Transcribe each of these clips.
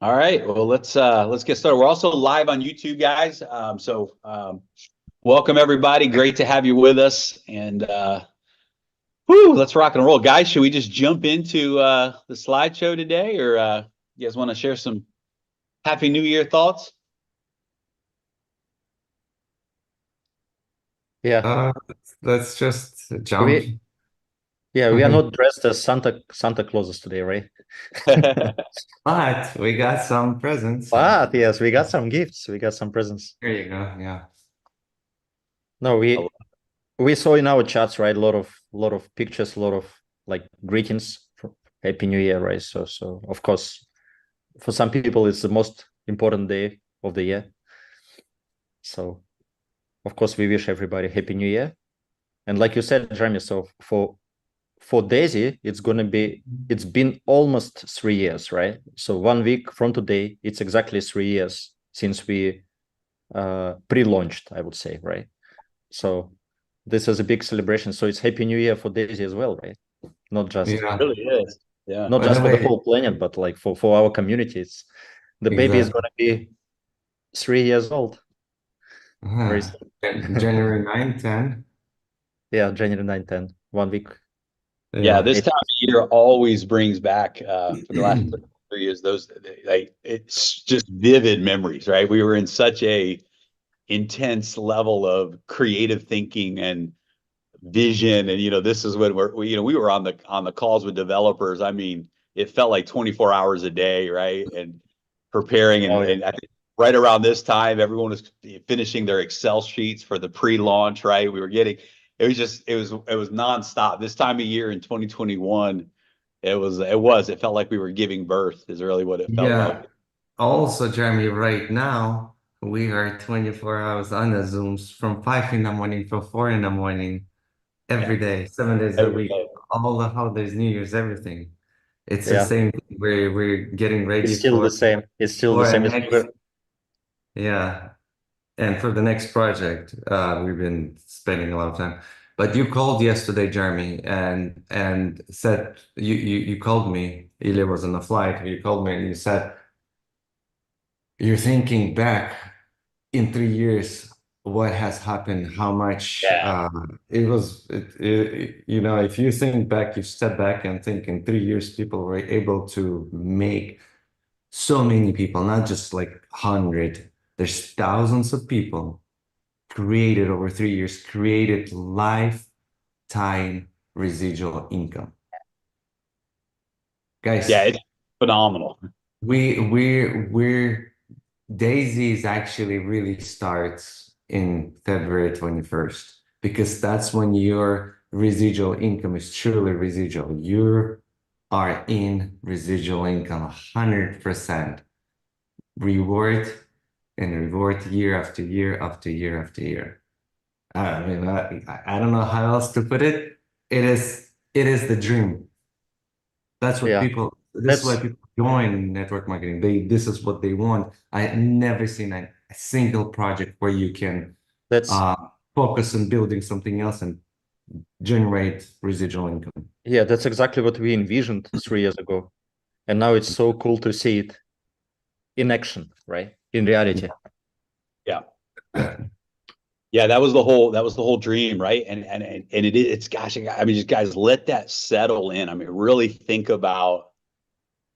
All right, well let's get started. We're also live on YouTube, guys. Welcome everybody. Great to have you with us. And let's rock and roll, guys. Should we just jump into the slideshow today, or you guys want to share some Happy New Year thoughts? Yeah, Uh, let's just jump. we we are not dressed as Santa Clauses today, right? But we got some presents. But yes, we got some gifts. We got some presents. There you go. Yeah. No, we saw in our chats, right? A lot of pictures, a lot of like greetings for Happy New Year, right? So of course, for some people, it's the most important day of the year. So of course, we wish everybody Happy New Year. And like you said, Jeremy, so for Daisy, it's been almost 3 years, right? So 1 week from today, it's exactly 3 years since we pre-launched, I would say, right? So this is a big celebration. So it's Happy New Year for Daisy as well, right? Not just Yeah. Really is. Yeah. not By the just for the way, whole planet, but like for our communities. The baby is exactly. gonna be 3 years old very Uh-huh. soon. January 9, 10. Yeah, January 9, 10, 1 week. Yeah, Yeah. this It, time of year always brings back for the last 3 years those like it's just vivid memories, right? We were in such a intense level of creative thinking and vision, and this is when we were on the calls with developers. I mean, it felt like 24 hours a day, right? And preparing, and, oh yeah. and I think right around this time everyone was finishing their Excel sheets for the pre-launch, right? We were getting it was nonstop this time of year in 2021. It felt like we were giving birth is really what it felt like. Yeah. Also, Jeremy, right now, we are 24 hours on the Zooms from 5 in the morning to 4 in the morning Yeah, every day, 7 days a every week, day. all the holidays, New Year's, everything. It's the Yeah, same thing. We're getting it's ready still the same. It's still the for same. a It's next, yeah. And for the next project, we've been spending a lot of time. But you called yesterday, Jeremy, and said you called me. Ilya was on the flight. You called me and you said you're thinking back in 3 years what has happened, how much Yeah. if you think back, you step back and think in 3 years people were able to make so many people, not just like 100. There's thousands of people created over 3 years, created lifetime residual income. Yeah, Guys, it's phenomenal. we're Daisies actually really starts in February 21st because that's when your residual income is truly residual. You are in residual income 100% reward and reward year after year after year after year. I mean, I don't know how else to put it. It is the dream. That's what yeah. people, this is why That's people join network marketing. This is what they want. I never seen a single project where you can that's uh, focus on building something else and generate residual income. Yeah, that's exactly what we envisioned 3 years ago. And now it's so cool to see it in action, right? In reality. Yeah. Yeah, that was the whole dream, right? And it's gosh, I mean, just guys, let that settle in. I mean, really think about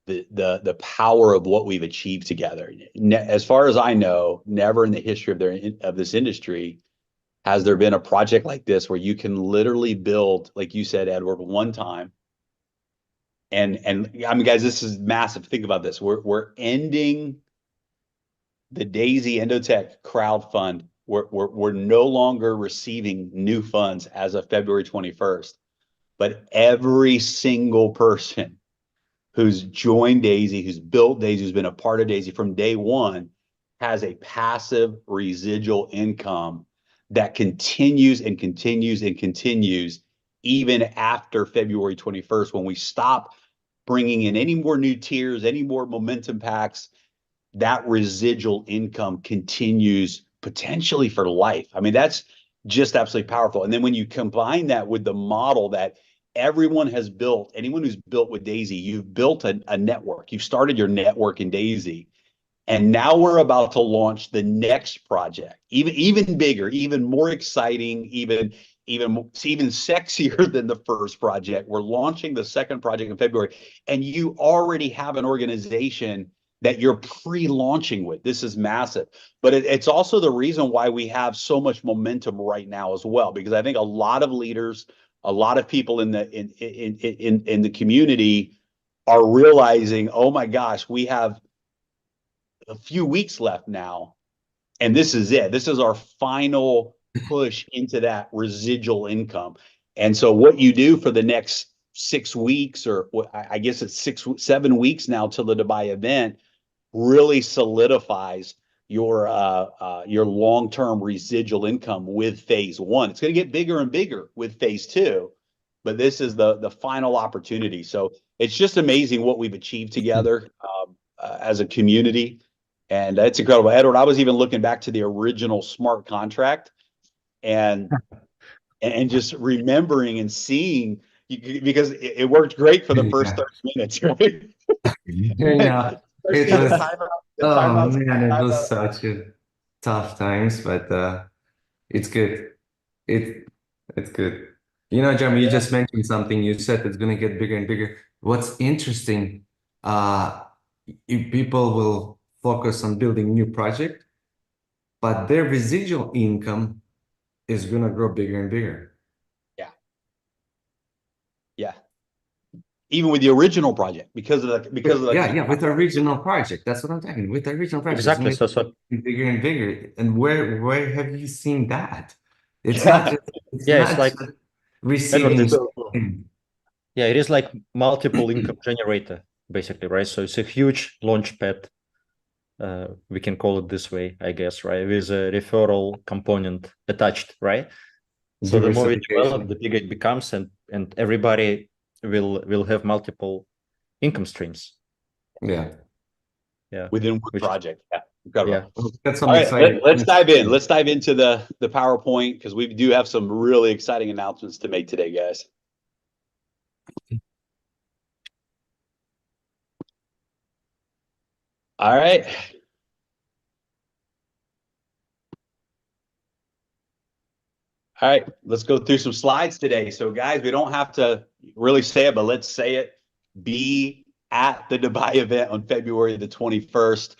the power of what we've achieved together. As far as I know, never in the history of this industry has there been a project like this where you can literally build, like you said, Edward, one time. And I mean, guys, this is massive. Think about this. We're ending the Daisy Endotech crowd fund. We're no longer receiving new funds as of February 21st, but every single person who's joined Daisy, who's built Daisy, who's been a part of Daisy from day one, has a passive residual income that continues and continues and continues even after February 21st, when we stop bringing in any more new tiers, any more momentum packs. That residual income continues potentially for life. I mean, that's just absolutely powerful. And then when you combine that with the model that everyone has built, anyone who's built with Daisy, you've built a network. You've started your network in Daisy. And now we're about to launch the next project, even bigger, even more exciting, even sexier than the first project. We're launching the second project in February, and you already have an organization that you're pre-launching with. This is massive, but it's also the reason why we have so much momentum right now as well, because I think a lot of leaders, a lot of people in the community are realizing, oh my gosh, we have a few weeks left now, and this is it. This is our final push into that residual income. And so what you do for the next 6 weeks, or I guess it's 7 weeks now till the Dubai event, really solidifies your long-term residual income with phase one. It's going to get bigger and bigger with phase two, but this is the final opportunity. So it's just amazing what we've achieved together as a community. And it's incredible. Edward, I was even looking back to the original smart contract and just remembering and seeing, because it worked great for the first 30 minutes, right? Yeah, it Especially was. the Oh timeouts. man, it was such a tough times, but it's good. It it's good. You know, Jeremy, you Yeah. just mentioned something. You said it's gonna get bigger and bigger. What's interesting, if people will focus on building new project, but their residual income is gonna grow bigger and bigger. Yeah. Yeah. Even with the original project, because of the Yeah, with original project. That's what I'm talking. With original project, it's Exactly. gonna So get bigger and bigger. And where have you seen that? It's not yeah. just it's yeah, not it's like just Edward, receiving. it's yeah, it is like multiple income generator, basically, right? So it's a huge launch pad. We can call it this way, I guess, right? With a referral component attached, right? So the more we develop, Diversification. the bigger it becomes, and everybody will have multiple income streams. Yeah. Yeah, Within one which is project. Yeah. Incredible. yeah. Well, that's All some right, exciting let's things. dive in. Let's dive into the PowerPoint, because we do have some really exciting announcements to make today, guys. All right. All right, let's go through some slides today. So, guys, we don't have to really say it, but let's say it. Be at the Dubai event on February the 21st.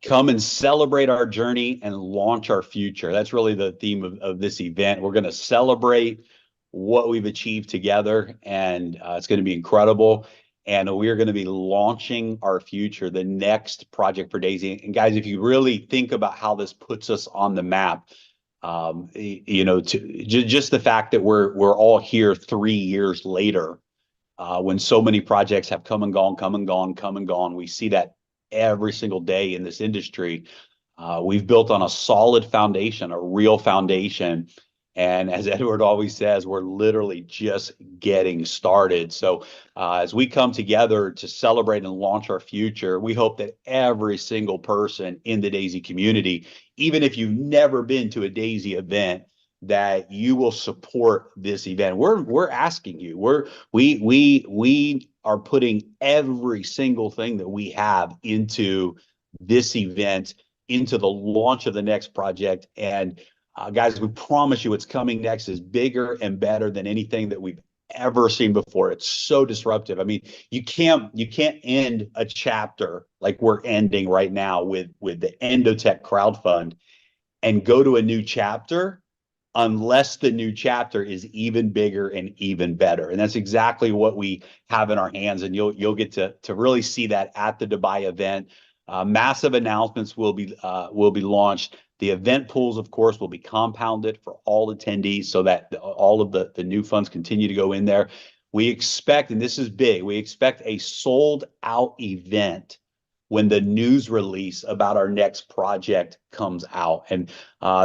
Come and celebrate our journey and launch our future. That's really the theme of this event. We're going to celebrate what we've achieved together, and it's going to be incredible. And we are going to be launching our future, the next project for Daisy. And guys, if you really think about how this puts us on the map, just the fact that we're all here 3 years later, when so many projects have come and gone, come and gone, come and gone. We see that every single day in this industry. We've built on a solid foundation, a real foundation. And as Edward always says, we're literally just getting started. So as we come together to celebrate and launch our future, we hope that every single person in the Daisy community, even if you've never been to a Daisy event, that you will support this event. We're asking you. We are putting every single thing that we have into this event, into the launch of the next project. And guys, we promise you what's coming next is bigger and better than anything that we've ever seen before. It's so disruptive. I mean, you can't end a chapter like we're ending right now with the Endotech crowdfund and go to a new chapter unless the new chapter is even bigger and even better. And that's exactly what we have in our hands. And you'll get to really see that at the Dubai event. Massive announcements will be launched. The event pools, of course, will be compounded for all attendees so that all of the new funds continue to go in there. We expect, and this is big, we expect a sold out event when the news release about our next project comes out. And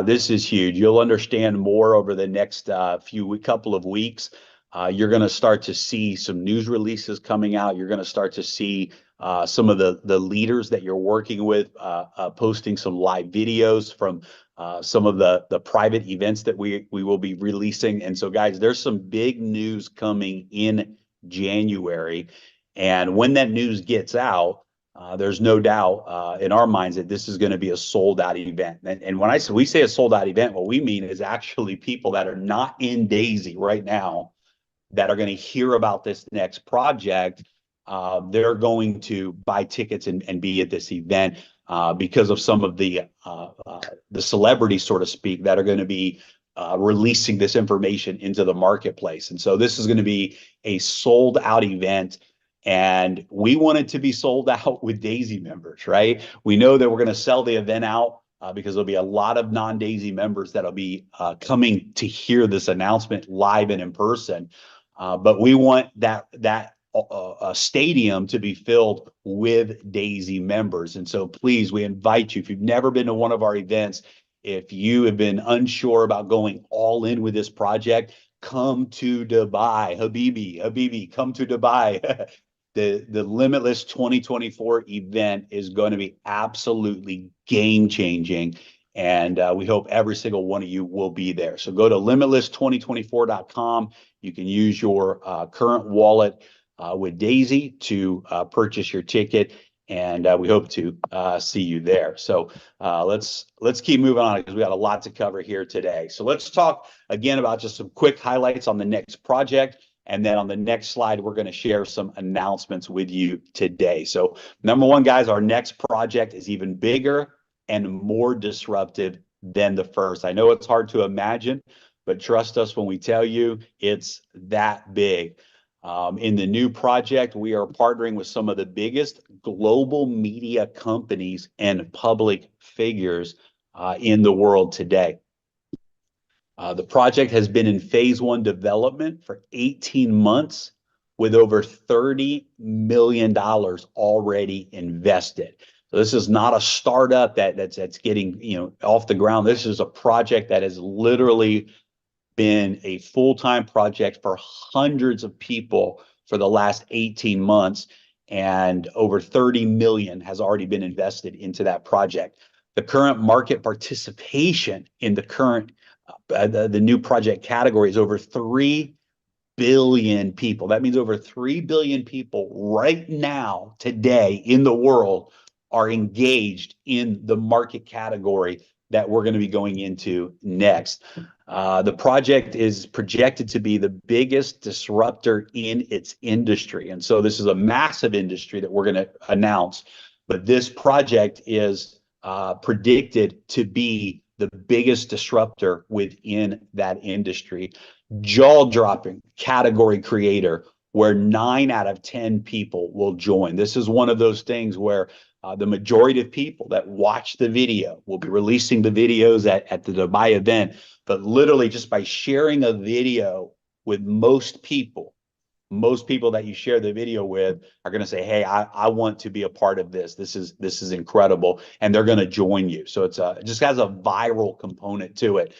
this is huge. You'll understand more over the next couple of weeks. You're going to start to see some news releases coming out. You're going to start to see some of the leaders that you're working with posting some live videos from some of the private events that we will be releasing. And so, guys, there's some big news coming in January. And when that news gets out, there's no doubt in our minds that this is going to be a sold out event. And when we say a sold out event, what we mean is actually people that are not in Daisy right now that are going to hear about this next project. They're going to buy tickets and be at this event because of some of the celebrities, so to speak, that are going to be releasing this information into the marketplace. And so this is going to be a sold out event. And we want it to be sold out with Daisy members, right? We know that we're going to sell the event out because there'll be a lot of non-Daisy members that'll be coming to hear this announcement live and in person. But we want that stadium to be filled with Daisy members. And so please, we invite you, if you've never been to one of our events, if you have been unsure about going all in with this project, come to Dubai. Habibi, come to Dubai. The Limitless 2024 event is going to be absolutely game changing. And we hope every single one of you will be there. So go to limitless2024.com. You can use your current wallet with Daisy to purchase your ticket. And we hope to see you there. So let's keep moving on because we got a lot to cover here today. So let's talk again about just some quick highlights on the next project. And then on the next slide, we're going to share some announcements with you today. So number one, guys, our next project is even bigger and more disruptive than the first. I know it's hard to imagine, but trust us when we tell you it's that big. In the new project, we are partnering with some of the biggest global media companies and public figures in the world today. The project has been in phase 1 development for 18 months with over $30 million already invested. So this is not a startup that's getting off the ground. This is a project that has literally been a full-time project for hundreds of people for the last 18 months, and over 30 million has already been invested into that project. The current market participation in the new project category is over 3 billion people. That means over 3 billion people right now, today in the world, are engaged in the market category that we're going to be going into next. The project is projected to be the biggest disruptor in its industry. And so this is a massive industry that we're going to announce, but this project is predicted to be the biggest disruptor within that industry. Jaw-dropping category creator where 9 out of 10 people will join. This is one of those things where the majority of people that watch the video will be releasing the videos at the Dubai event, but literally just by sharing a video with most people that you share the video with are going to say, hey, I want to be a part of this. This is incredible. And they're going to join you. So it just has a viral component to it.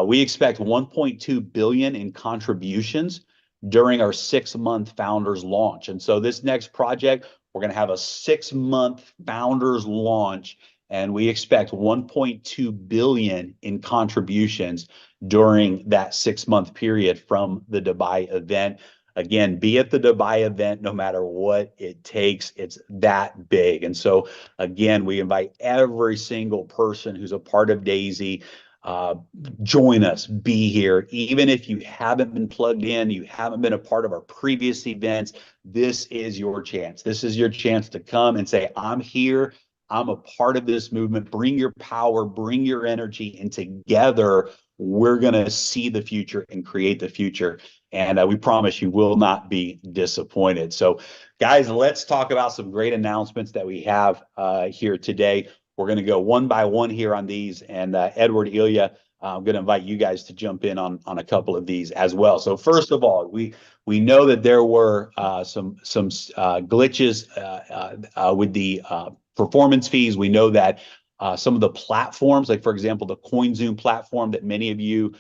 We expect 1.2 billion in contributions during our 6-month founders launch. And so this next project, we're going to have a 6-month founders launch, and we expect 1.2 billion in contributions during that 6-month period from the Dubai event. Again, be at the Dubai event no matter what it takes. It's that big. And so, again, we invite every single person who's a part of Daisy. Join us, be here. Even if you haven't been plugged in, you haven't been a part of our previous events, this is your chance. This is your chance to come and say, I'm here. I'm a part of this movement. Bring your power, bring your energy, and together we're going to see the future and create the future. And we promise you will not be disappointed. So, guys, let's talk about some great announcements that we have here today. We're going to go one by one here on these. And Edward, Ilya, I'm going to invite you guys to jump in on a couple of these as well. So first of all, we know that there were some glitches with the performance fees. We know that some of the platforms, like for example, the CoinZoom platform that many of you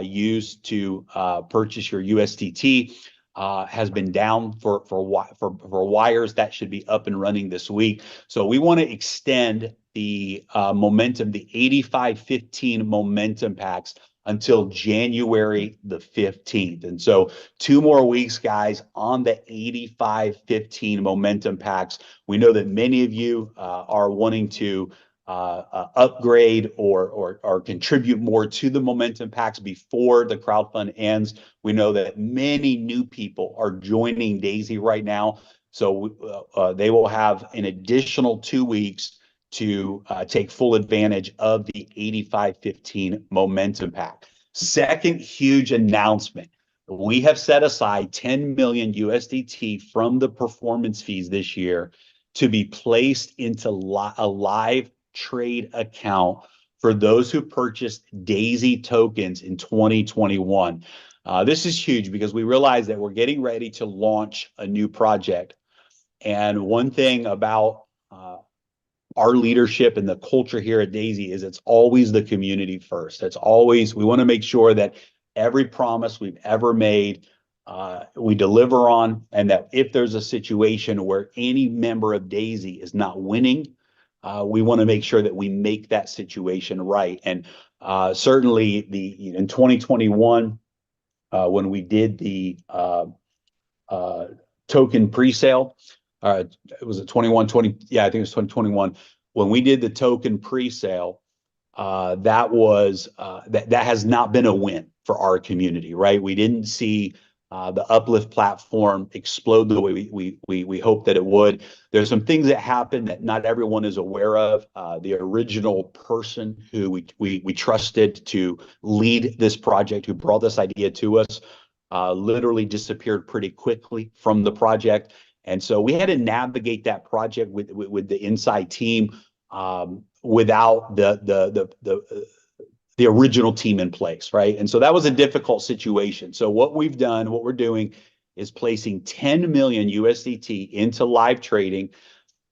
use to purchase your USDT, has been down for wires that should be up and running this week. So we want to extend the momentum, the 8515 momentum packs until January the 15th. And so 2 more weeks, guys, on the 8515 momentum packs. We know that many of you are wanting to upgrade or contribute more to the momentum packs before the crowdfund ends. We know that many new people are joining Daisy right now. So they will have an additional 2 weeks to take full advantage of the 8515 momentum pack. Second huge announcement. We have set aside 10 million USDT from the performance fees this year to be placed into a live trade account for those who purchased Daisy tokens in 2021. This is huge because we realize that we're getting ready to launch a new project. And one thing about our leadership and the culture here at Daisy is it's always the community first. It's always, we want to make sure that every promise we've ever made, we deliver on, and that if there's a situation where any member of Daisy is not winning, we want to make sure that we make that situation right. And certainly in 2021, when we did the token pre-sale, it was a 20, yeah, I think it was 2021. When we did the token pre-sale, that has not been a win for our community, right? We didn't see the Uplift platform explode the way we hoped that it would. There's some things that happened that not everyone is aware of. The original person who we trusted to lead this project, who brought this idea to us, literally disappeared pretty quickly from the project. And so we had to navigate that project with the inside team without the original team in place, right? And so that was a difficult situation. So what we're doing is placing 10 million USDT into live trading,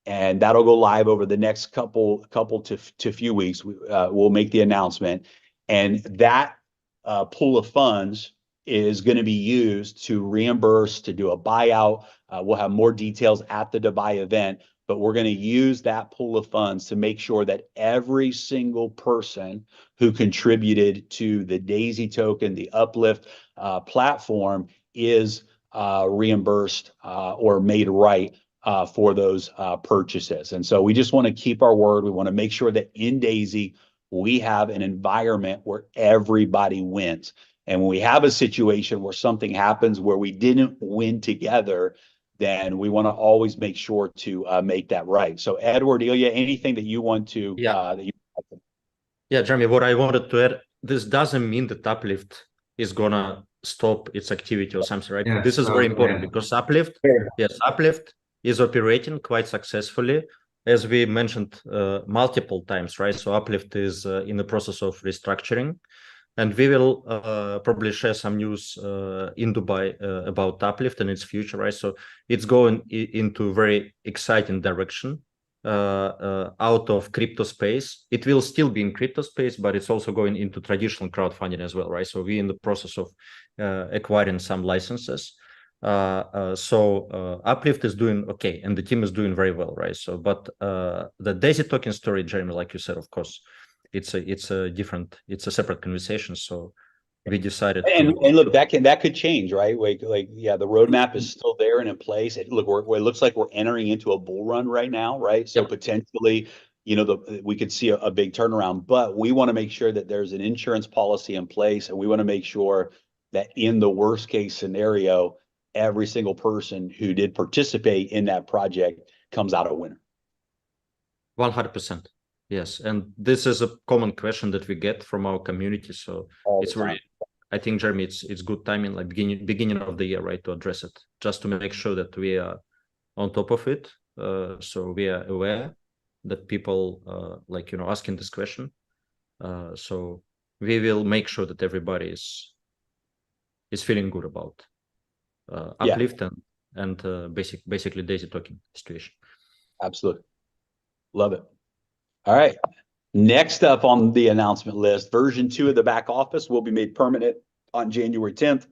and that'll go live over the next couple to few weeks. We'll make the announcement, and that pool of funds is going to be used to reimburse, to do a buyout. We'll have more details at the Dubai event, but we're going to use that pool of funds to make sure that every single person who contributed to the Daisy token, the Uplift platform, is reimbursed or made right for those purchases. And so we just want to keep our word. We want to make sure that in Daisy, we have an environment where everybody wins. And when we have a situation where something happens where we didn't win together, then we want to always make sure to make that right. So Edward, Ilya, anything that you want to? Yeah, Jeremy, what I wanted to add, this doesn't mean that Uplift is gonna stop its activity or something, right? This is very important because Uplift is operating quite successfully, as we mentioned multiple times, right? So Uplift is in the process of restructuring. And we will probably share some news in Dubai about Uplift and its future, right? So it's going into very exciting direction out of crypto space. It will still be in crypto space, but it's also going into traditional crowdfunding as well, right? So we're in the process of acquiring some licenses. So Uplift is doing okay, and the team is doing very well, right? So, but the Daisy token story, Jeremy, like you said, of course, it's a separate conversation. So we decided and look, that could change, right? Like yeah, the roadmap is still there and in place. It looks like we're entering into a bull run right now, right? So potentially, we could see a big turnaround, but we want to make sure that there's an insurance policy in place, and we want to make sure that in the worst case scenario, every single person who did participate in that project comes out a winner. 100%. Yes, and this is a common question that we get from our community. So it's very, I think, Jeremy, it's good timing, like beginning of the year, right, to address it, just to make sure that we are on top of it. So we are aware that people asking this question. So we will make sure that everybody is feeling good about Uplift and basically Daisy token situation. Absolutely, love it. All right. Next up on the announcement list, version 2 of the back office will be made permanent on January 10th.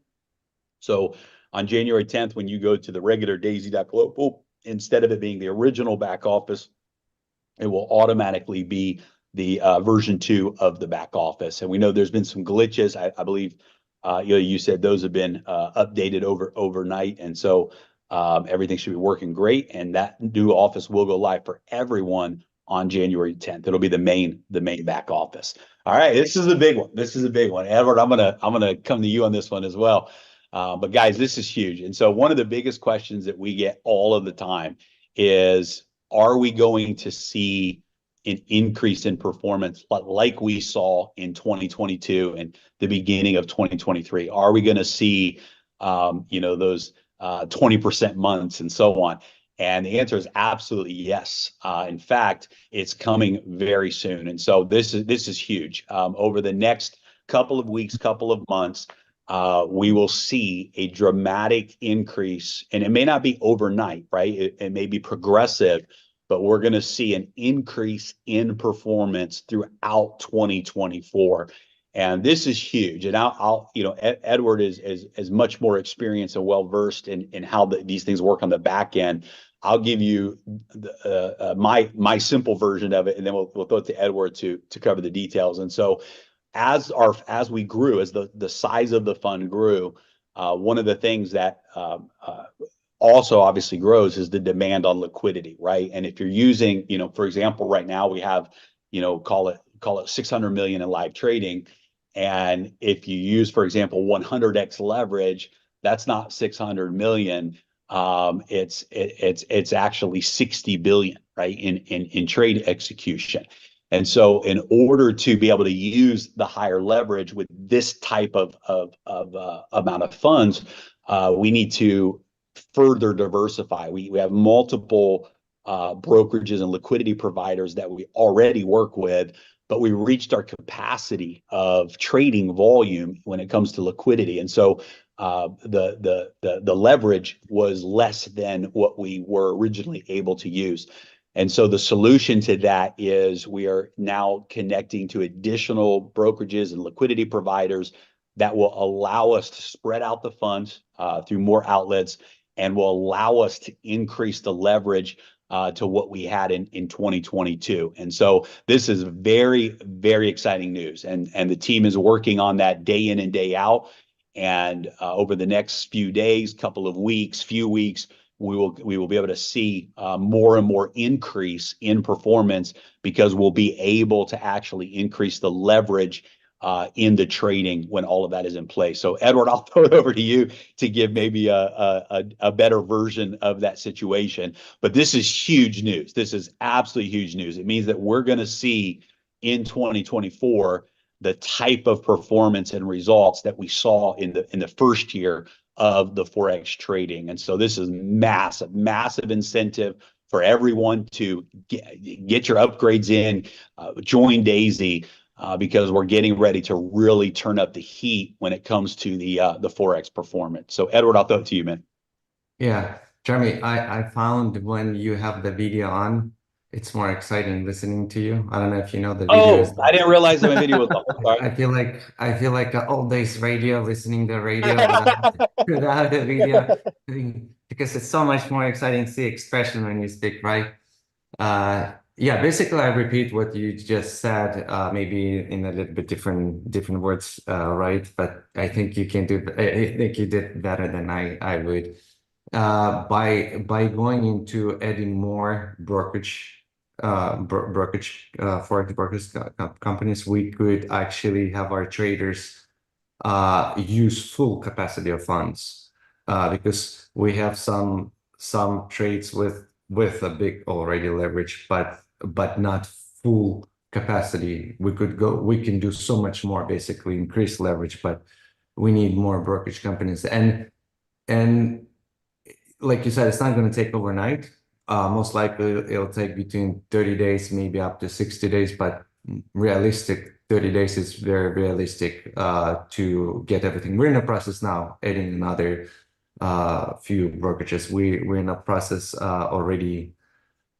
So on January 10th, when you go to the regular daisy.global, instead of it being the original back office, it will automatically be the version 2 of the back office. And we know there's been some glitches. I believe you said those have been updated overnight, and so everything should be working great. And that new office will go live for everyone on January 10th. It'll be the main back office. All right, this is a big one. This is a big one, Edward. I'm gonna come to you on this one as well. But guys, this is huge. And so one of the biggest questions that we get all of the time is, are we going to see an increase in performance like we saw in 2022 and the beginning of 2023? Are we going to see, those 20% months and so on? And the answer is absolutely yes. In fact, it's coming very soon. And so this is huge. Over the next couple of weeks, couple of months, we will see a dramatic increase, and it may not be overnight, right? It may be progressive, but we're going to see an increase in performance throughout 2024. And this is huge. And Edward is much more experienced and well-versed in how these things work on the back end. I'll give you my simple version of it, and then we'll throw it to Edward to cover the details. And so as we grew, as the size of the fund grew, one of the things that also obviously grows is the demand on liquidity, right? And if you're using, for example, right now we have, call it 600 million in live trading. And if you use, for example, 100x leverage, that's not 600 million. It's actually 60 billion, right? In trade execution. And so in order to be able to use the higher leverage with this type of amount of funds, we need to further diversify. We have multiple brokerages and liquidity providers that we already work with, but we reached our capacity of trading volume when it comes to liquidity. And so the leverage was less than what we were originally able to use. And so the solution to that is we are now connecting to additional brokerages and liquidity providers that will allow us to spread out the funds through more outlets, and will allow us to increase the leverage to what we had in 2022. And so this is very, very exciting news. And the team is working on that day in and day out. And over the next few days, couple of weeks, few weeks, we will be able to see more and more increase in performance, because we'll be able to actually increase the leverage in the trading when all of that is in place. So Edward, I'll throw it over to you to give maybe a better version of that situation. But this is huge news. This is absolutely huge news. It means that we're going to see in 2024 the type of performance and results that we saw in the first year of the Forex trading. And so this is massive incentive for everyone to get your upgrades in, join Daisy, because we're getting ready to really turn up the heat when it comes to the Forex performance. So Edward, I'll throw it to you, man. Yeah, Jeremy, I found when you have the video on, it's more exciting listening to you. I don't know if you know the video is. I didn't realize that my video was on. Sorry. I feel like an old days radio, listening to radio without the video, because it's so much more exciting to see expression when you speak, right? Yeah, basically I repeat what you just said, maybe in a little bit different words, right? But I think you can do. I think you did better than I would. By going into adding more brokerage forex brokerage companies, we could actually have our traders use full capacity of funds, because we have some trades with a big already leverage, but not full capacity. We can do so much more, basically increase leverage, but we need more brokerage companies. And like you said, it's not going to take overnight. Most likely it'll take between 30 days, maybe up to 60 days, but realistic 30 days is very realistic to get everything. We're in a process now, adding another few brokerages. We're in a process already,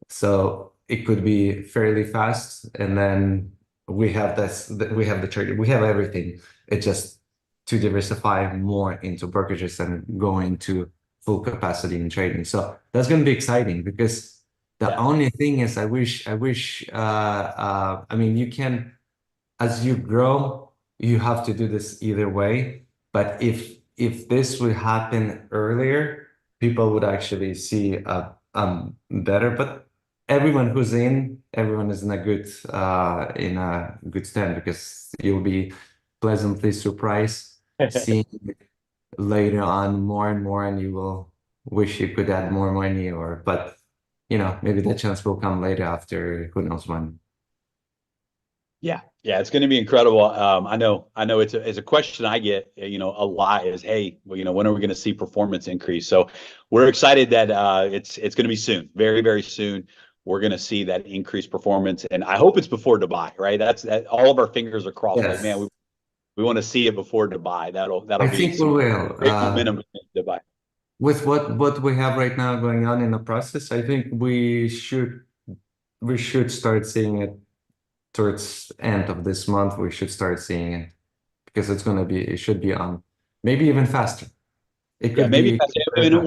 so it could be fairly fast. And then we have the trader, we have everything. It just to diversify more into brokerages and go into full capacity in trading. So that's going to be exciting because the only thing is I wish I mean you can, as you grow, you have to do this either way. But if this would happen earlier, people would actually see better. But everyone is in a good stand because you'll be pleasantly surprised seeing later on more and more, and you will wish you could add more money, or but you know, maybe that chance will come later after who knows when. Yeah, yeah, it's going to be incredible. I know it's a question I get, you know, a lot is, hey, well, you know, when are we going to see performance increase? So we're excited that it's going to be soon, very, very soon. We're going to see that increased performance, and I hope it's before Dubai, right? That all of our fingers are crossed. Like, man, Yes, we want to see it before Dubai. That'll I be think we some will. great momentum in Dubai. With what we have right now going on in the process, I think we should start seeing it towards end of this month. We should start seeing it because it should be on, maybe even faster. It Yeah, could maybe be that's it. very And faster.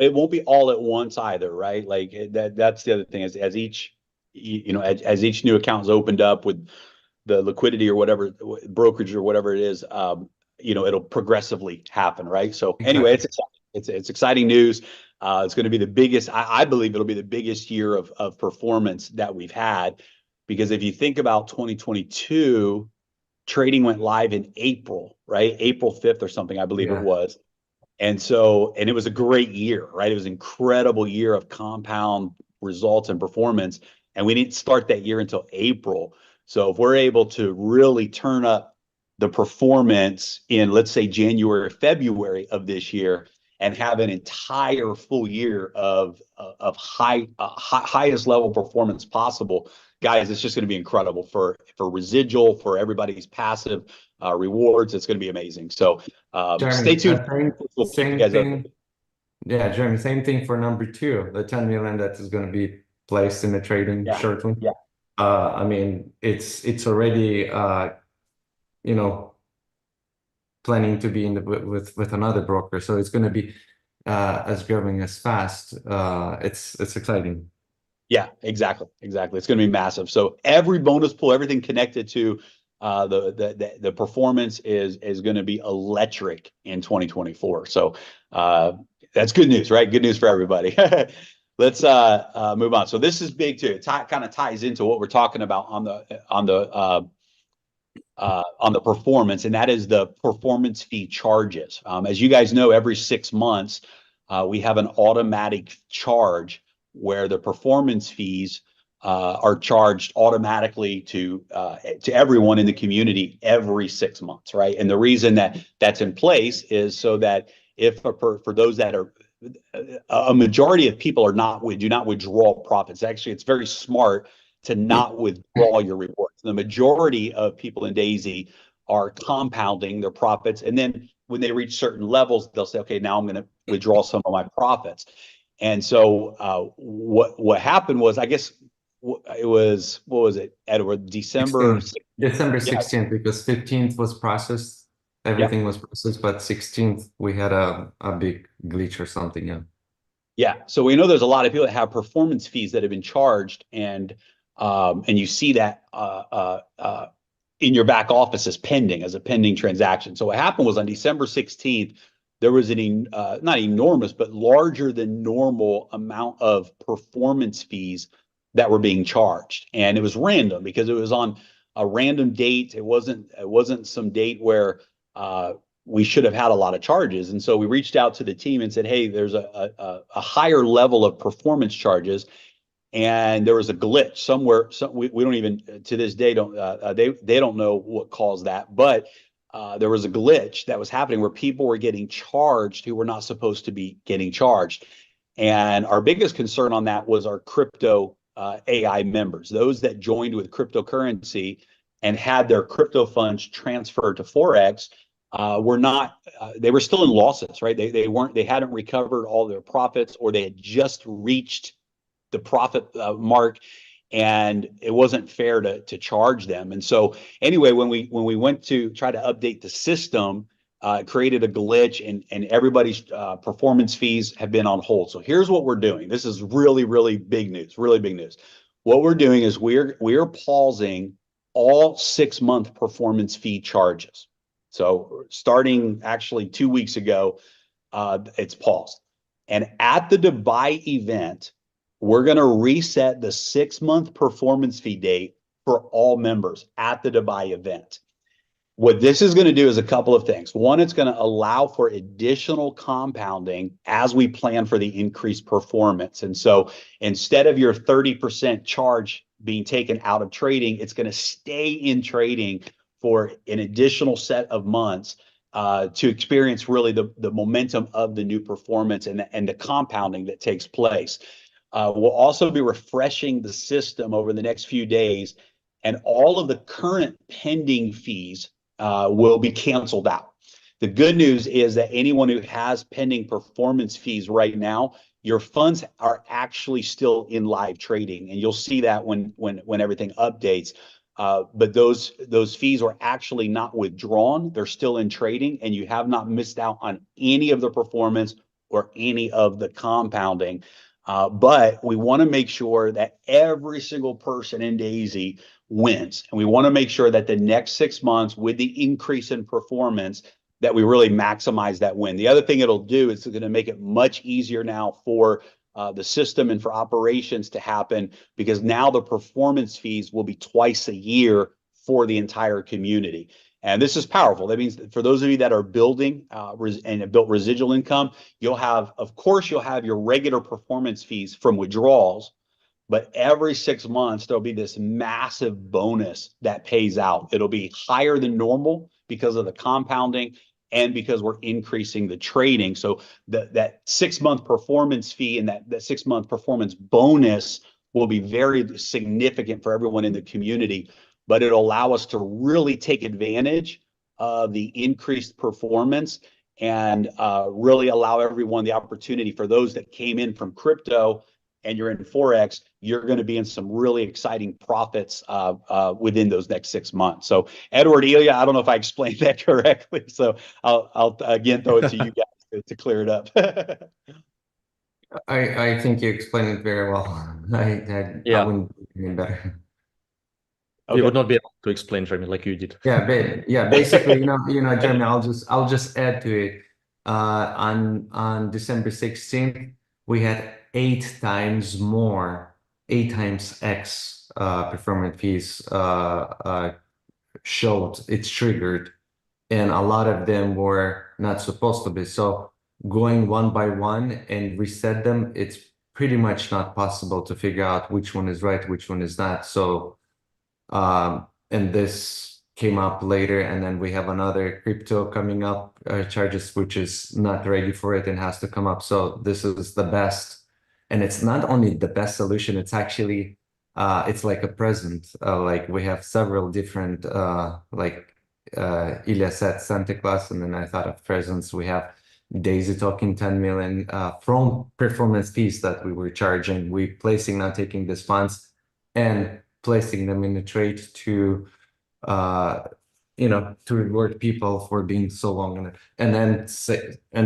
it won't be all at once either, right? Like that's the other thing is as each you know as each new account is opened up with the liquidity or whatever brokerage or whatever it is, you know, it'll progressively happen, right? So anyway, Exactly. it's exciting. It's exciting news. It's going to be the biggest. I believe it'll be the biggest year of performance that we've had, because if you think about 2022, trading went live in April, right? April 5th or something, I believe it Yeah. was. And it was a great year, right? It was an incredible year of compound results and performance. And we didn't start that year until April. So if we're able to really turn up the performance in, let's say, January, February of this year, and have an entire full year of highest level performance possible, guys, it's just going to be incredible for residual, for everybody's passive rewards. It's going to be amazing. So stay Jeremy, tuned. We'll keep you same guys up. thing. Yeah, Jeremy, same thing for number two, the 10 million that is going to be placed in the trading Yeah, shortly. yeah, I mean, it's already you know, planning to be in the with another broker, so it's going to be as growing as fast. It's exciting. yeah, exactly, exactly. It's going to be massive. So every bonus pool, everything connected to the performance is going to be electric in 2024. So that's good news, right? Good news for everybody. Let's move on. So this is big too. It kind of ties into what we're talking about on the performance, and that is the performance fee charges. As you guys know, every 6 months, we have an automatic charge where the performance fees are charged automatically to everyone in the community every 6 months, right? And the reason that that's in place is so that for those that are a majority of people do not withdraw profits. Actually, it's very smart to not withdraw your rewards. The majority of people in Daisy are compounding their profits, and then when they reach certain levels, they'll say, "Okay, now I'm going to withdraw some of my profits." And so, what happened was, I guess it was what was it, Edward? December 16th, 6th. December Yeah, 16th, because 15th was processed, yeah, everything was processed, but 16th we had a big glitch or something. Yeah. yeah. So we know there's a lot of people that have performance fees that have been charged, and you see that in your back office as a pending transaction. So what happened was on December 16th, there was not enormous, but larger than normal amount of performance fees that were being charged. And it was random because it was on a random date. It wasn't some date where we should have had a lot of charges. And so we reached out to the team and said, hey, there's a higher level of performance charges, and there was a glitch somewhere. We don't even to this day don't they don't know what caused that, but there was a glitch that was happening where people were getting charged who were not supposed to be getting charged. And our biggest concern on that was our crypto AI members, those that joined with cryptocurrency and had their crypto funds transferred to Forex. Were not They were still in losses, right? They hadn't recovered all their profits, or they had just reached the profit mark, and it wasn't fair to charge them. And so anyway, when we went to try to update the system, created a glitch, and everybody's performance fees have been on hold. So here's what we're doing. This is really, really big news, really big news. What we're doing is we're pausing all 6-month performance fee charges. So starting actually 2 weeks ago, it's paused. And at the Dubai event, we're going to reset the 6-month performance fee date for all members at the Dubai event. What this is going to do is a couple of things. One, it's going to allow for additional compounding as we plan for the increased performance. And so instead of your 30% charge being taken out of trading, it's going to stay in trading for an additional set of months to experience really the momentum of the new performance and the compounding that takes place. We'll also be refreshing the system over the next few days, and all of the current pending fees will be canceled out. The good news is that anyone who has pending performance fees right now, your funds are actually still in live trading, and you'll see that when everything updates. But those fees are actually not withdrawn; they're still in trading, and you have not missed out on any of the performance or any of the compounding. But we want to make sure that every single person in Daisy wins. And we want to make sure that the next 6 months, with the increase in performance, that we really maximize that win. The other thing it'll do is it's going to make it much easier now for the system and for operations to happen, because now the performance fees will be twice a year for the entire community. And this is powerful. That means for those of you that are building and have built residual income, you'll have your regular performance fees from withdrawals, but every 6 months, there'll be this massive bonus that pays out. It'll be higher than normal because of the compounding and because we're increasing the trading. So that 6-month performance fee and that 6-month performance bonus will be very significant for everyone in the community, but it'll allow us to really take advantage of the increased performance and really allow everyone the opportunity. For those that came in from crypto and you're in Forex, you're going to be in some really exciting profits within those next 6 months. So Edward, Ilya, I don't know if I explained that correctly. So I'll again throw it to you guys to clear it up. I think you explained it very well. I wouldn't do any better. Okay. You would not be able to explain, Jeremy, like you did. Yeah, basically, Jeremy, I'll just add to it. On December 16th, we had 8 times X performance fees showed it's triggered, and a lot of them were not supposed to be. So going one by one and reset them, it's pretty much not possible to figure out which one is right, which one is not. So and this came up later, and then we have another crypto coming up, charges, which is not ready for it and has to come up. So this is the best. And it's not only the best solution, it's actually, it's like a present. Like we have several different, Ilya said Santa Claus, and then I thought of presents. We have Daisy talking 10 million from performance fees that we were charging. We placing, now taking these funds and placing them in the trade to, to reward people for being so long in it. And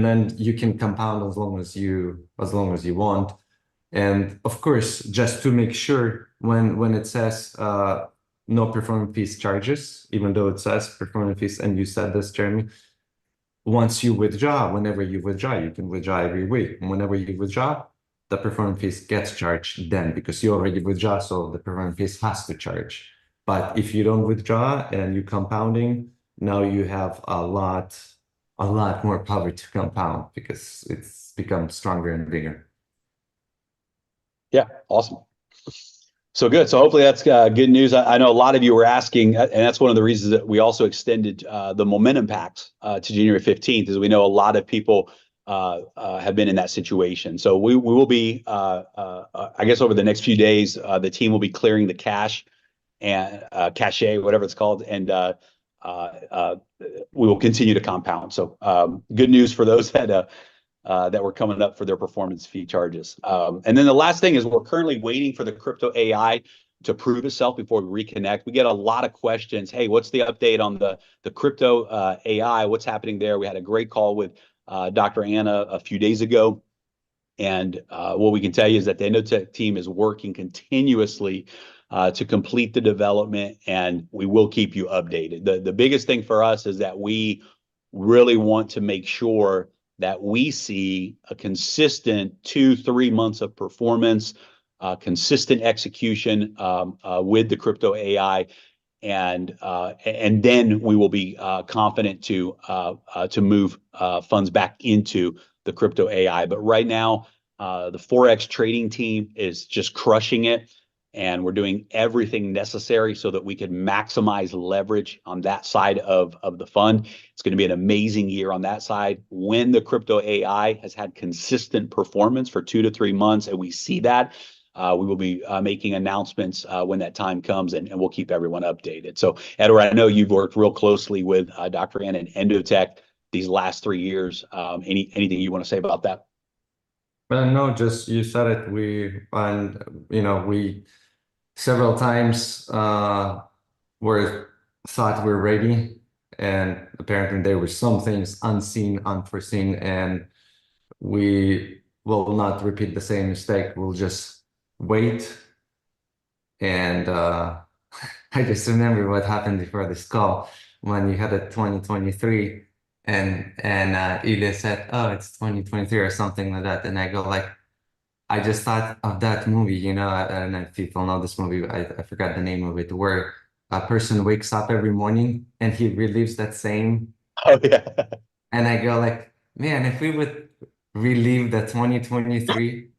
then you can compound as long as you want. And of course, just to make sure, when it says no performance fees charges, even though it says performance fees, and you said this, Jeremy, once you withdraw, whenever you withdraw, you can withdraw every week. And whenever you withdraw, the performance fees gets charged then, because you already withdraw, so the performance fees has to charge. But if you don't withdraw and you're compounding, now you have a lot more power to compound, because it's become stronger and bigger. Yeah, awesome. So good. So hopefully that's good news. I know a lot of you were asking, and that's one of the reasons that we also extended the momentum packs to January 15th, is we know a lot of people have been in that situation. So we will be, I guess over the next few days, the team will be clearing the cache and cache, whatever it's called, and we will continue to compound. So good news for those that were coming up for their performance fee charges. And then the last thing is we're currently waiting for the crypto AI prove itself before we reconnect. We get a lot of questions. Hey, what's the update on the crypto AI? What's happening there? We had a great call with Dr. Anna a few days ago. And what we can tell you is that the Endotech team is working continuously to complete the development, and we will keep you updated. The biggest thing for us is that we really want to make sure that we see a consistent 2-3 months of performance, consistent execution with the crypto AI, and then we will be confident to move funds back into the crypto AI. But right now, the Forex trading team is just crushing it, and we're doing everything necessary so that we can maximize leverage on that side of the fund. It's going to be an amazing year on that side. When the crypto AI has had consistent performance for 2 to 3 months, and we see that, we will be making announcements when that time comes, and we'll keep everyone updated. So, Edward, I know you've worked real closely with Dr. Ann and Endotech these last 3 years. Anything you want to say about that? No, just you said it. We several times were thought we're ready, and apparently there were some things unseen, unforeseen, and we will not repeat the same mistake. We'll just wait. And I just remember what happened before this call when you had a 2023 and Ilya said, "Oh, it's 2023 or something like that," and I go like, I just thought of that movie, I don't know if people know this movie. I forgot the name of it, where a person wakes up every morning and he relives that same. Oh, yeah. And I go like, man, if we would relive the 2023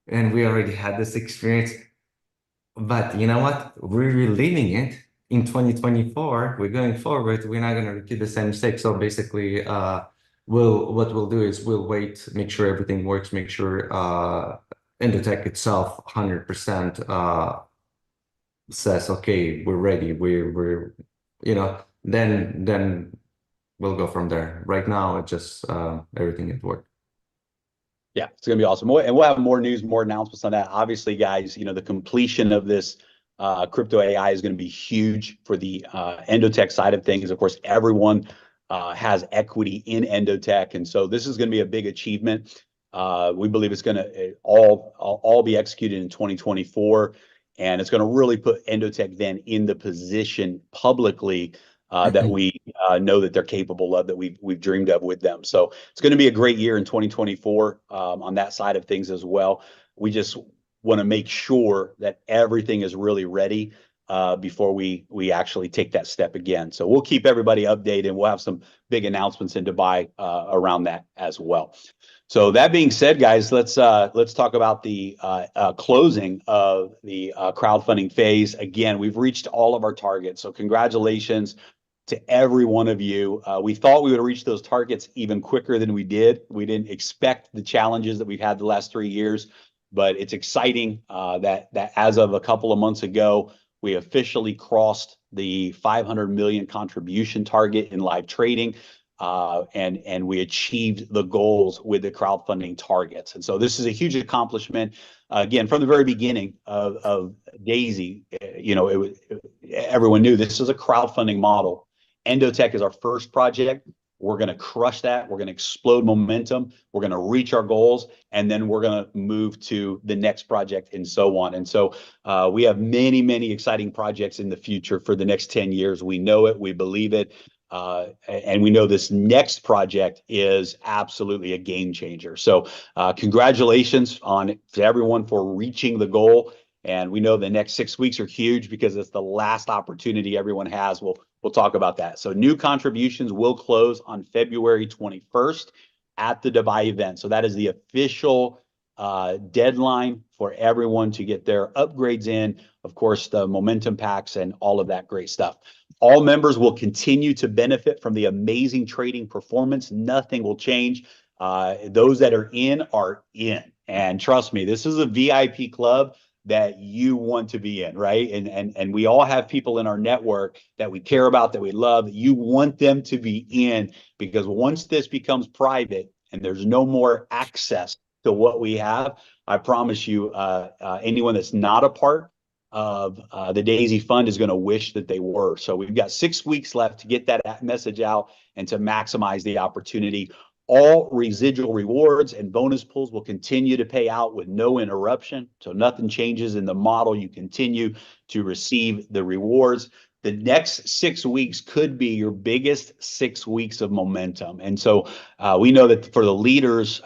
and we already had this experience, but you know what? We're reliving it in 2024. We're going forward. We're not going to repeat the same mistake. So basically, what we'll do is we'll wait, make sure everything works, make sure Endotech itself 100% says, okay, we're ready. Then we'll go from there. Right now, it's just everything at work. Yeah, it's going to be awesome. And we'll have more news, more announcements on that. Obviously, guys, the completion of this crypto AI is going to be huge for the Endotech side of things. Of course, everyone has equity in Endotech, and so this is going to be a big achievement. We believe it's going to all be executed in 2024, and it's going to really put Endotech then in the position publicly that we know that they're capable of, that we've dreamed of with them. So it's going to be a great year in 2024 on that side of things as well. We just want to make sure that everything is really ready before we actually take that step again. So we'll keep everybody updated, and we'll have some big announcements in Dubai around that as well. So that being said, guys, let's talk about the closing of the crowdfunding phase. Again, we've reached all of our targets, so congratulations to every one of you. We thought we would reach those targets even quicker than we did. We didn't expect the challenges that we've had the last 3 years, but it's exciting that as of a couple of months ago, we officially crossed the 500 million contribution target in live trading, and we achieved the goals with the crowdfunding targets. And so this is a huge accomplishment. Again, from the very beginning of Daisy, everyone knew this is a crowdfunding model. Endotech is our first project. We're going to crush that. We're going to explode momentum. We're going to reach our goals, and then we're going to move to the next project and so on. And so we have many, many exciting projects in the future for the next 10 years. We know it. We believe it. And we know this next project is absolutely a game changer. So congratulations to everyone for reaching the goal. And we know the next 6 weeks are huge because it's the last opportunity everyone has. We'll talk about that. So new contributions will close on February 21st at the Dubai event. So that is the official deadline for everyone to get their upgrades in. Of course, the momentum packs and all of that great stuff. All members will continue to benefit from the amazing trading performance. Nothing will change. Those that are in are in. And trust me, this is a VIP club that you want to be in, right? And we all have people in our network that we care about, that we love, that you want them to be in, because once this becomes private and there's no more access to what we have, I promise you, anyone that's not a part of the Daisy Fund is going to wish that they were. So we've got 6 weeks left to get that message out and to maximize the opportunity. All residual rewards and bonus pools will continue to pay out with no interruption. So nothing changes in the model. You continue to receive the rewards. The next 6 weeks could be your biggest 6 weeks of momentum. And so we know that for the leaders,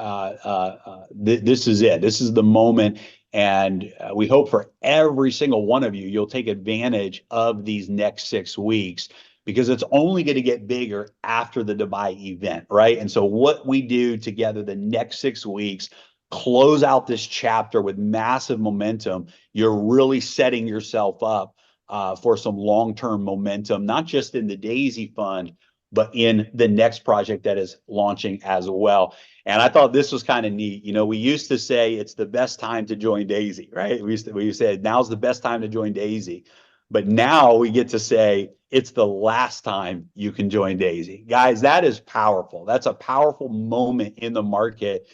this is it. This is the moment. And we hope for every single one of you, you'll take advantage of these next 6 weeks, because it's only going to get bigger after the Dubai event, right? And so what we do together the next 6 weeks, close out this chapter with massive momentum, you're really setting yourself up for some long-term momentum, not just in the Daisy Fund, but in the next project that is launching as well. And I thought this was kind of neat. You know, we used to say it's the best time to join Daisy, right? We said now's the best time to join Daisy. But now we get to say it's the last time you can join Daisy. Guys, that is powerful. That's a powerful moment in the market.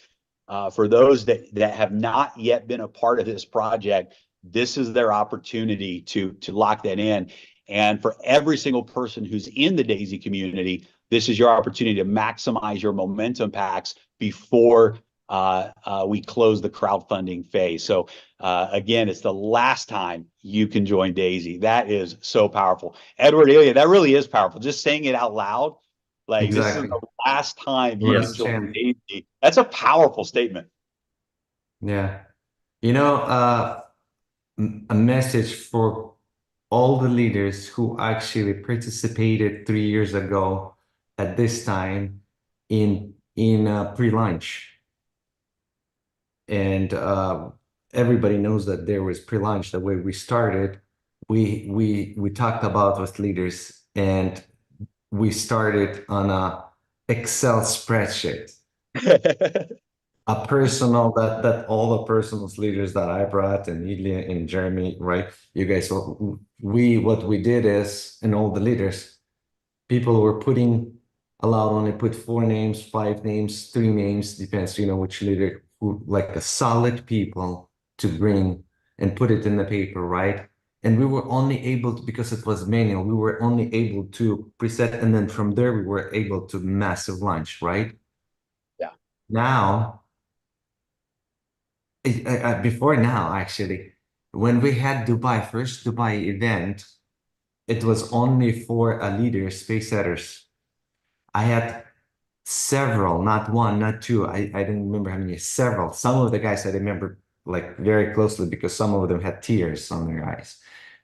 For those that have not yet been a part of this project, this is their opportunity to lock that in. And for every single person who's in the Daisy community, this is your opportunity to maximize your momentum packs before we close the crowdfunding phase. So again, it's the last time you can join Daisy. That is so powerful. Edward, Ilya, that really is powerful. Just saying it out loud, like this is the last time you can join Daisy. That's a powerful statement. Yeah. You know, a message for all the leaders who actually participated 3 years ago at this time in pre-launch. And everybody knows that there was pre-launch. The way we started, we talked about with leaders, and we started on a Excel spreadsheet. A personal that all the personal leaders that I brought, and Ilya and Jeremy, right? You guys, what we did is, and all the leaders, people were allowed only put 4 names, 5 names, 3 names, depends, you know, which leader, who like a solid people to bring and put it in the paper, right? And we were only able to, because it was manual, we were only able to preset, and then from there we were able to massive launch, right? Yeah. Now, before now, actually, when we had first Dubai event, it was only for leaders, space setters. I had several, not one, not two. I didn't remember how many, several. Some of the guys I remember like very closely, because some of them had tears on their eyes.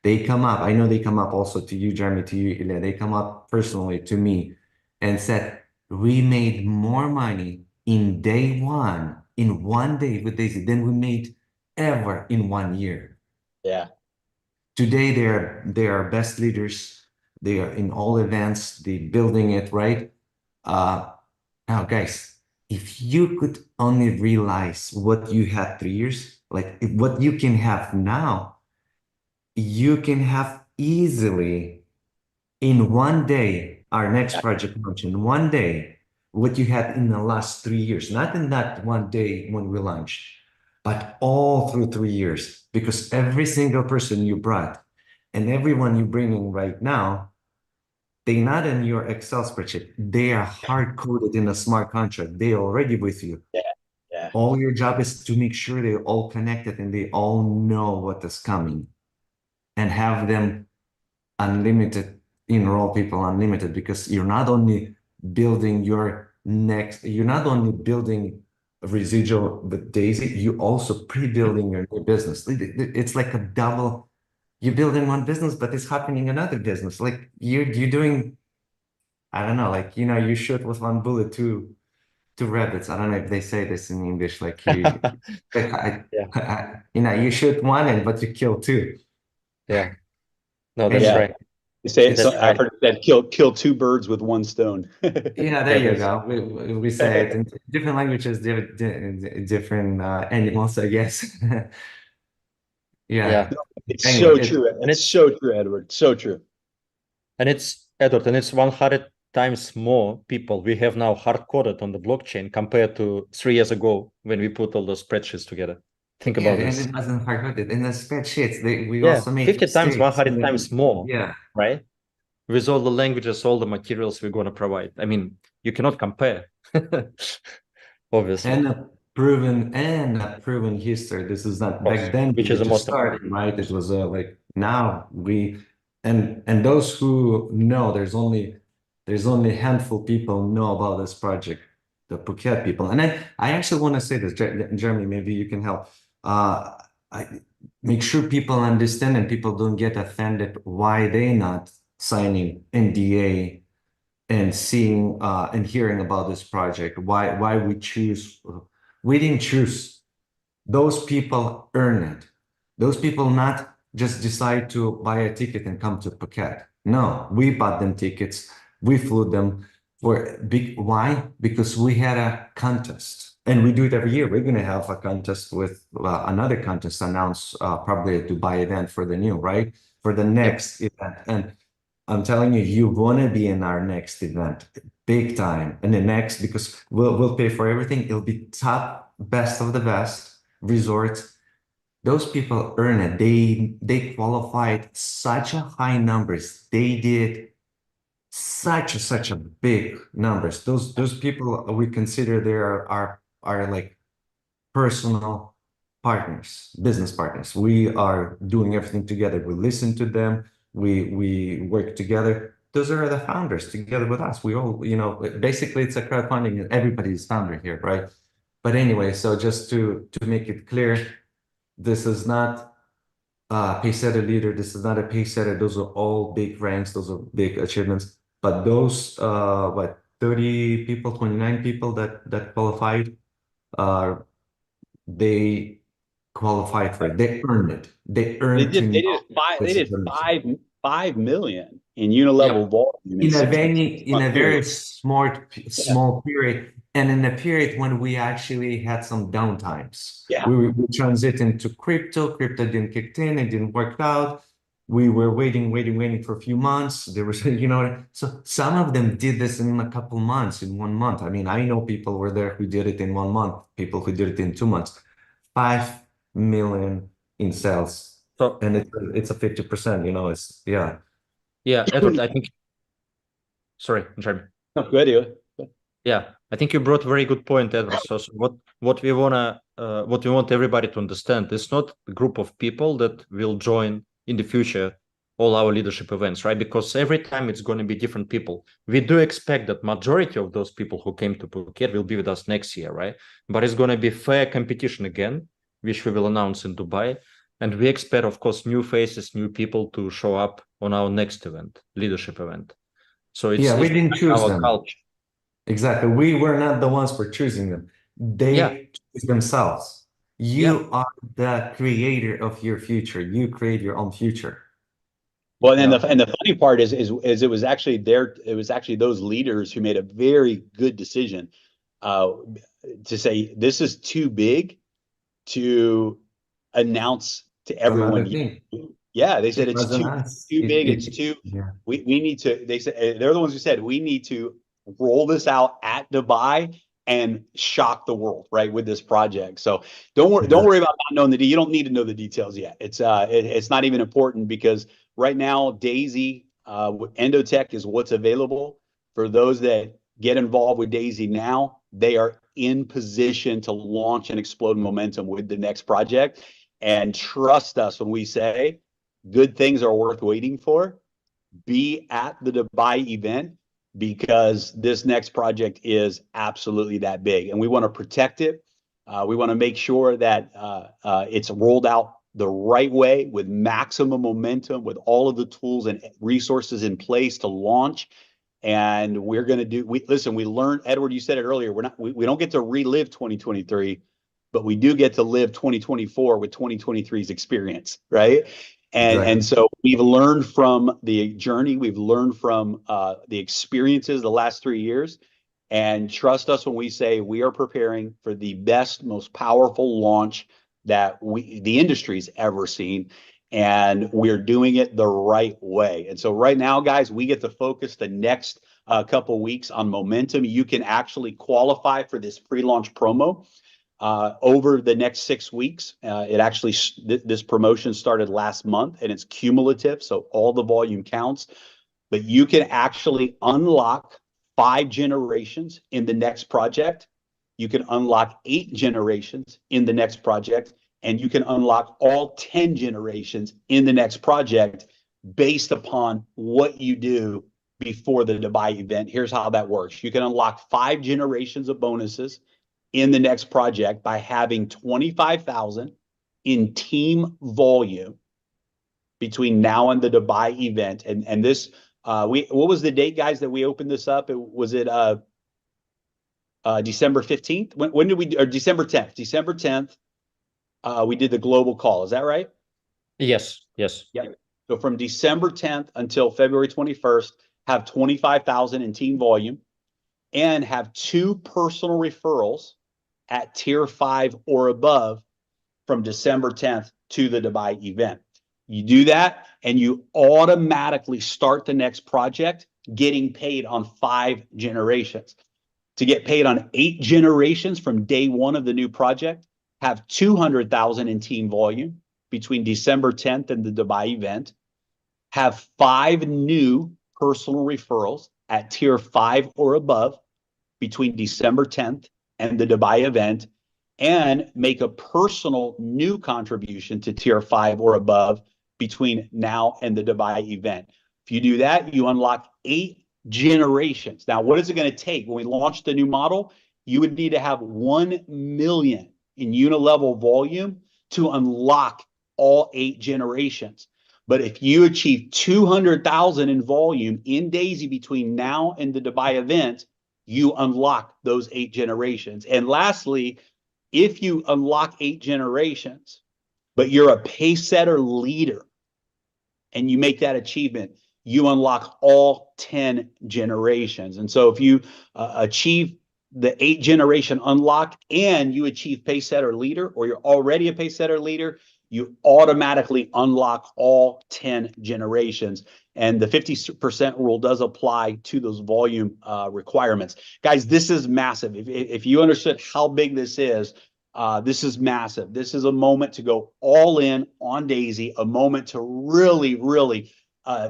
They come up, I know they come up also to you, Jeremy, to you, Ilya. They come up personally to me and said, we made more money in day one, in one day with Daisy, than we made ever in 1 year. Yeah. Today, they are best leaders. They are in all events, they building it, right? Now, guys, if you could only realize what you had 3 years, like what you can have now, you can have easily in 1 day, our next project launch in 1 day, what you had in the last 3 years, not in that 1 day when we launched, but all through 3 years, because every single person you brought and everyone you bring in right now, they're not in your Excel spreadsheet. They are hard-coded in a smart contract. They're already with you. Yeah. Yeah. All your job is to make sure they're all connected and they all know what is coming, and have them unlimited, enroll people unlimited, because you're not only building you're not only building a residual with Daisy, you also pre-building your new business. It's like a double. You're building one business, but it's happening another business. Like you're doing, I don't know, like, you know, you shoot with one bullet, two rabbits. I don't know if they say this in English, like you, you know, you shoot one but you kill two. Yeah. No, that's Yeah. right. They say, That's I've heard that kill 2 birds with 1 stone. Yeah, there you go. We say it in different languages, different animals, I guess. Yeah. It's Anyway, so true. And it's so true, Edward. So true. And it's, Edward, and it's 100 times more people we have now hard-coded on the blockchain compared to 3 years ago when we put all those spreadsheets together. Think Yeah, about and this. it wasn't hard-coded. In the spreadsheets, we Yeah, also made 50 times, mistakes. 100 times more, Yeah. right? With all the languages, all the materials we're going to provide. I mean, you cannot compare, obviously, And a proven history. This is of not course, back then. We which is were the just most important. starting, right? It was like now we and those who know, there's only a handful of people know about this project, the Phuket people. And I actually want to say this, Jeremy, maybe you can help. I make sure people understand and people don't get offended why they not signing NDA and seeing and hearing about this project. Why we didn't choose. Those people earn it. Those people not just decide to buy a ticket and come to Phuket. No, we bought them tickets. We flew them for big. Why? Because we had a contest, and we do it every year. We're going to have a contest with another contest announced probably a Dubai event for the new, right? For the Yep. next event. And I'm telling you, you want to be in our next event, big time. And the next, because we'll pay for everything. It'll be top, best of the best resorts. Those people earn it. They qualified such a high numbers. They did such a big numbers. Those people we consider they are like personal partners, business partners. We are doing everything together. We listen to them. We work together. Those are the founders together with us. We all, basically it's a crowdfunding. Everybody's founder here, right? But anyway, so just to make it clear, this is not a Paysetter leader. This is not a Paysetter. Those are all big ranks. Those are big achievements. But those, 30 people, 29 people that qualified, uh, they qualified for it. They earned it. They They earned to did they did know five they this is did the mission. 5 million in unilevel Yep. volume in In a 6 very in month a period. very Yeah. small period, and in a period when we actually had some downtimes. Yeah. We transitioned to crypto. Crypto didn't kick in. It didn't work out. We were waiting for a few months. There was, so some of them did this in a couple months, in 1 month. I mean, I know people were there who did it in 1 month, people who did it in 2 months. 5 million in sales, So, and it's a 50%. Yeah. yeah, Edward, I think, sorry, Jeremy. No, good. Yeah, I think you brought a very good point, Edward. So what we want everybody to understand is not a group of people that will join in the future all our leadership events, right? Because every time it's going to be different people. We do expect that majority of those people who came to Phuket will be with us next year, right? But it's going to be fair competition again, which we will announce in Dubai. And we expect, of course, new faces, new people to show up on our next event, leadership event. So Yeah, we it's didn't choose our them. culture. Exactly. We were not the ones for choosing them. Yeah, They choose themselves. yeah. You are the creator of your future. You create your own future. Well, and Yeah. the funny part is it was actually those leaders who made a very good decision uh, to say this is too big to announce to That's another everyone. thing. Yeah, they said It it's wasn't too us. too big. It's too Yeah. we need to. They said they're the ones who said we need to roll this out at Dubai and shock the world, right, with this project. So don't worry about not knowing you don't need to know the details yet. It's not even important because right now Daisy Endotech is what's available for those that get involved with Daisy now. They are in position to launch and explode momentum with the next project. And trust us when we say good things are worth waiting for. Be at the Dubai event because this next project is absolutely that big. And we want to protect it. We want to make sure that it's rolled out the right way with maximum momentum, with all of the tools and resources in place to launch. And we're going to we learned, Edward, you said it earlier, we don't get to relive 2023, but we do get to live 2024 with 2023's experience, right? And Exactly. so we've learned from the journey, we've learned from the experiences the last 3 years, and trust us when we say we are preparing for the best, most powerful launch that the industry's ever seen, and we're doing it the right way. And so right now, guys, we get to focus the next couple weeks on momentum. You can actually qualify for this pre-launch promo. over the next 6 weeks. It actually, this promotion started last month and it's cumulative, so all the volume counts. But you can actually unlock 5 generations in the next project. You can unlock 8 generations in the next project, and you can unlock all 10 generations in the next project based upon what you do before the Dubai event. Here's how that works. You can unlock 5 generations of bonuses in the next project by having 25,000 in team volume between now and the Dubai event. And this, what was the date, guys, that we opened this up? Was it December 15th? When did we, or December 10th? December 10th, we did the global call. Is that right? Yes, yes. Yeah. So from December 10th until February 21st, have 25,000 in team volume and have 2 personal referrals at tier 5 or above from December 10th to the Dubai event. You do that and you automatically start the next project getting paid on 5 generations. To get paid on 8 generations from day 1 of the new project, have 200,000 in team volume between December 10th and the Dubai event, have 5 new personal referrals at tier 5 or above between December 10th and the Dubai event, and make a personal new contribution to tier 5 or above between now and the Dubai event. If you do that, you unlock 8 generations. Now, what is it going to take? When we launch the new model, you would need to have 1 million in unilevel volume to unlock all 8 generations. But if you achieve 200,000 in volume in Daisy between now and the Dubai event, you unlock those 8 generations. And lastly, if you unlock 8 generations, but you're a pace setter leader and you make that achievement, you unlock all 10 generations. And so if you achieve the 8 generation unlock and you achieve pace setter leader, or you're already a pace setter leader, you automatically unlock all 10 generations. And the 50% rule does apply to those volume requirements. Guys, this is massive. If you understood how big this is massive. This is a moment to go all in on Daisy, a moment to really, really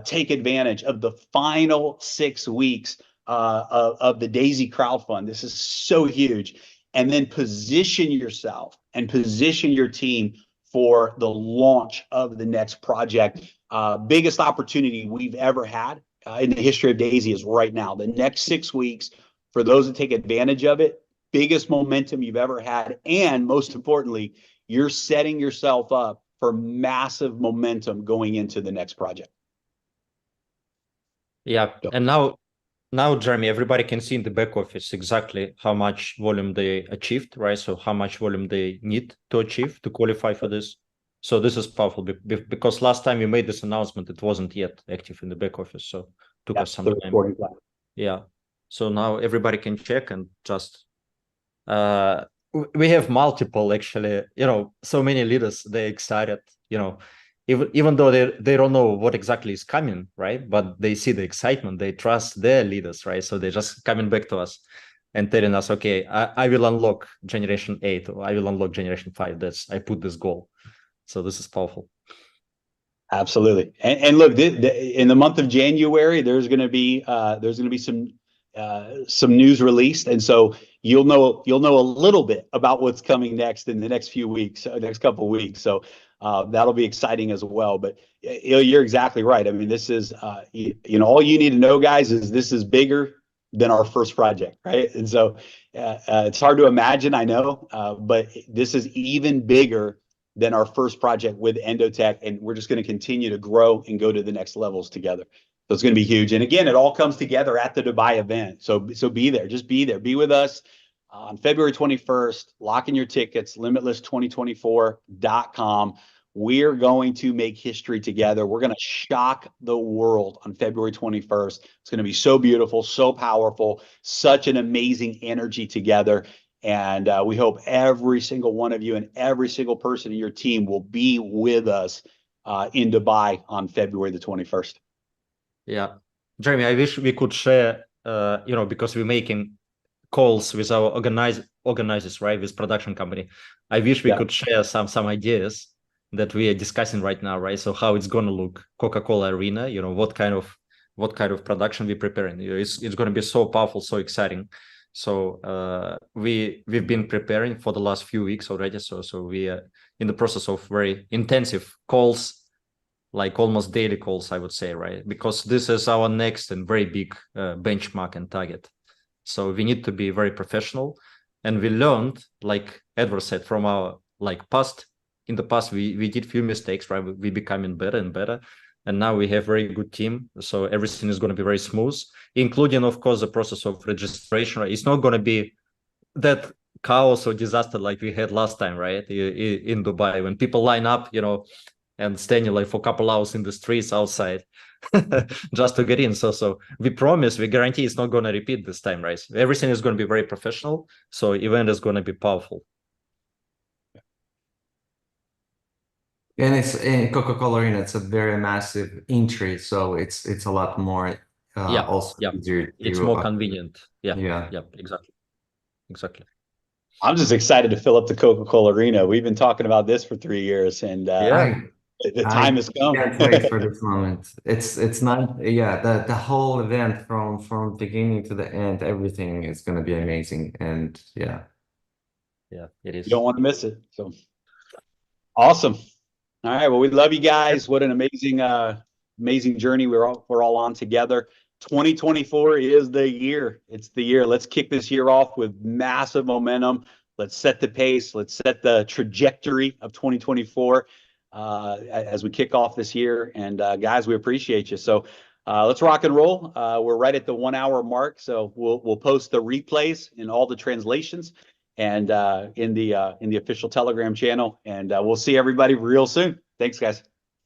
take advantage of the final 6 weeks of the Daisy crowdfund. This is so huge. And then position yourself and position your team for the launch of the next project. Biggest opportunity we've ever had in the history of Daisy is right now. The next 6 weeks, for those that take advantage of it, biggest momentum you've ever had. And most importantly, you're setting yourself up for massive momentum going into the next project. Yeah. And now, Jeremy, everybody can see in the back office exactly how much volume they achieved, right? So how much volume they need to achieve to qualify for this. So this is powerful because last time we made this announcement, it wasn't yet active in the back office. So it took us some time. Yeah. So now everybody can check and just, we have multiple, actually, so many leaders, they're excited, even though they don't know what exactly is coming, right? But they see the excitement, they trust their leaders, right? So they're just coming back to us and telling us, okay, I will unlock generation 8, or I will unlock generation 5. I put this goal. So this is powerful. Absolutely. And look, in the month of January, there's going to be some news released, and so you'll know a little bit about what's coming next in the next few weeks, next couple of weeks. So that'll be exciting as well. But you're exactly right. I mean, this is all you need to know, guys, is this is bigger than our first project, right? And so it's hard to imagine, I know, but this is even bigger than our first project with Endotech, and we're just going to continue to grow and go to the next levels together. So it's going to be huge. And again, it all comes together at the Dubai event. So be there, just be there, be with us on February 21st. Lock in your tickets, limitless2024.com. We're going to make history together. We're going to shock the world on February 21st. It's going to be so beautiful, so powerful, such an amazing energy together. And we hope every single one of you and every single person in your team will be with us in Dubai on February the 21st. Yeah. Jeremy, I wish we could share, because we're making calls with our organizers, right, with production company. I wish we Yeah. could share some ideas that we are discussing right now, right? So how it's gonna look, Coca-Cola Arena, you know, what kind of production we're preparing. You know, it's gonna be so powerful, so exciting. So we've been preparing for the last few weeks already. So we are in the process of very intensive calls, like almost daily calls, I would say, right? Because this is our next and very big benchmark and target. So we need to be very professional. And we learned, like Edward said, from our past. In the past, we did few mistakes, right? We becoming better and better. And now we have very good team. So everything is going to be very smooth, including, of course, the process of registration. Right? It's not going to be that chaos or disaster like we had last time, right? In Dubai, when people line up, you know, and standing like for a couple hours in the streets outside just to get in. So we promise, we guarantee it's not going to repeat this time, right? Everything is going to be very professional. So event is going to be powerful. And it's in Coca-Cola Arena, it's a very massive entry, so it's a lot more also easier It's to more convenient. yeah. Exactly. I'm just excited to fill up the Coca-Cola Arena. We've been talking about this for 3 years, and the time has come. I can't wait for this moment. It's not the whole event from beginning to the end, everything is going to be amazing, and it is. You don't want to miss it. So awesome. All right. Well, we love you guys. What an amazing journey we're all on together. 2024 is the year. It's the year. Let's kick this year off with massive momentum. Let's set the pace. Let's set the trajectory of 2024 as we kick off this year. And guys, we appreciate you. So let's rock and roll. We're right at the 1 hour mark. So we'll post the replays in all the translations and in the official Telegram channel. And we'll see everybody real soon. Thanks, guys.